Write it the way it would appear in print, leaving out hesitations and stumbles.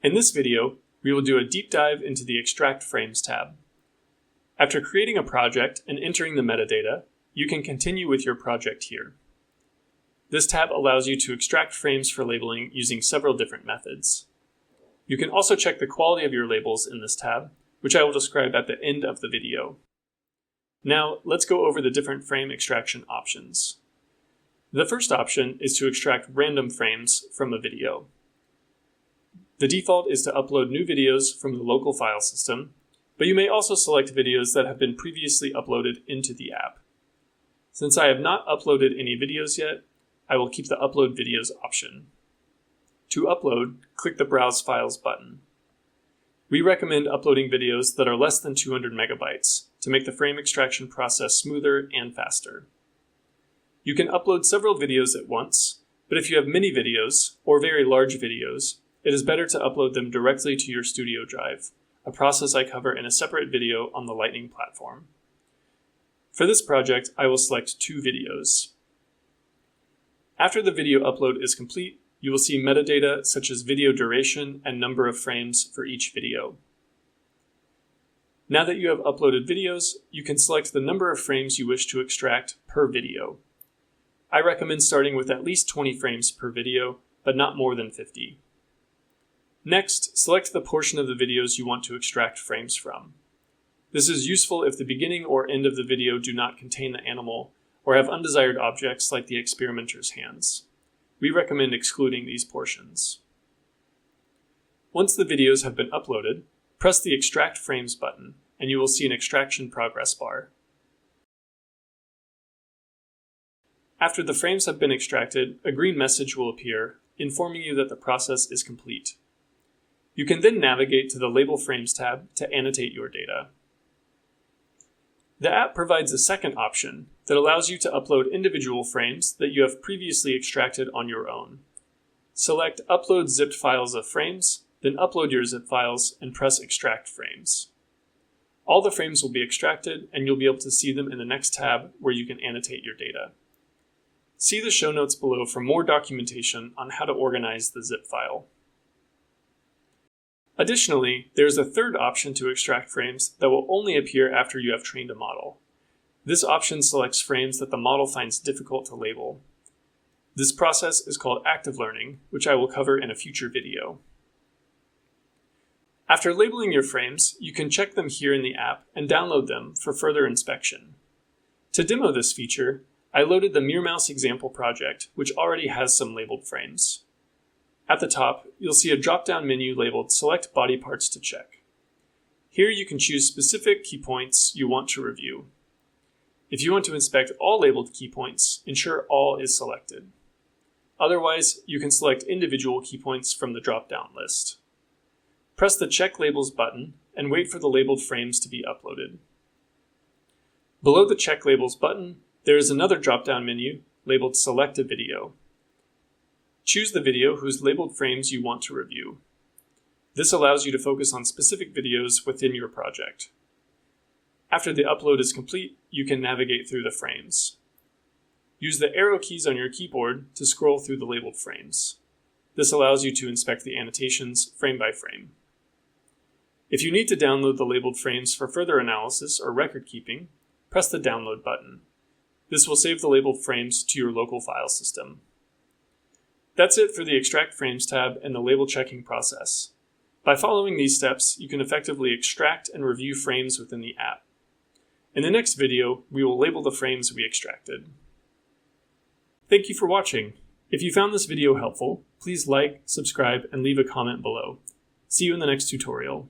In this video, we will do a deep dive into the Extract Frames tab. After creating a project and entering the metadata, you can continue with your project here. This tab allows you to extract frames for labeling using several different methods. You can also check the quality of your labels in this tab, which I will describe at the end of the video. Now, let's go over the different frame extraction options. The first option is to extract random frames from a video. The default is to upload new videos from the local file system, but you may also select videos that have been previously uploaded into the app. Since I have not uploaded any videos yet, I will keep the Upload Videos option. To upload, click the Browse Files button. We recommend uploading videos that are less than 200 megabytes to make the frame extraction process smoother and faster. You can upload several videos at once, but if you have many videos or very large videos, it is better to upload them directly to your Studio Drive, a process I cover in a separate video on the Lightning platform. For this project, I will select 2 videos. After the video upload is complete, you will see metadata such as video duration and number of frames for each video. Now that you have uploaded videos, you can select the number of frames you wish to extract per video. I recommend starting with at least 20 frames per video, but not more than 50. Next, select the portion of the videos you want to extract frames from. This is useful if the beginning or end of the video do not contain the animal or have undesired objects like the experimenter's hands. We recommend excluding these portions. Once the videos have been uploaded, press the Extract Frames button, and you will see an extraction progress bar. After the frames have been extracted, a green message will appear, informing you that the process is complete. You can then navigate to the Label Frames tab to annotate your data. The app provides a second option that allows you to upload individual frames that you have previously extracted on your own. Select Upload Zipped Files of Frames, then upload your zip files and press Extract Frames. All the frames will be extracted, and you'll be able to see them in the next tab where you can annotate your data. See the show notes below for more documentation on how to organize the zip file. Additionally, there is a third option to extract frames that will only appear after you have trained a model. This option selects frames that the model finds difficult to label. This process is called active learning, which I will cover in a future video. After labeling your frames, you can check them here in the app and download them for further inspection. To demo this feature, I loaded the MeerMouse example project, which already has some labeled frames. At the top, you'll see a drop-down menu labeled Select Body Parts to check. Here you can choose specific key points you want to review. If you want to inspect all labeled key points, ensure All is selected. Otherwise, you can select individual key points from the drop-down list. Press the Check Labels button and wait for the labeled frames to be uploaded. Below the Check Labels button, there is another drop-down menu labeled Select a Video. Choose the video whose labeled frames you want to review. This allows you to focus on specific videos within your project. After the upload is complete, you can navigate through the frames. Use the arrow keys on your keyboard to scroll through the labeled frames. This allows you to inspect the annotations frame by frame. If you need to download the labeled frames for further analysis or record keeping, press the Download button. This will save the labeled frames to your local file system. That's it for the Extract Frames tab and the label checking process. By following these steps, you can effectively extract and review frames within the app. In the next video, we will label the frames we extracted. Thank you for watching. If you found this video helpful, please like, subscribe, and leave a comment below. See you in the next tutorial.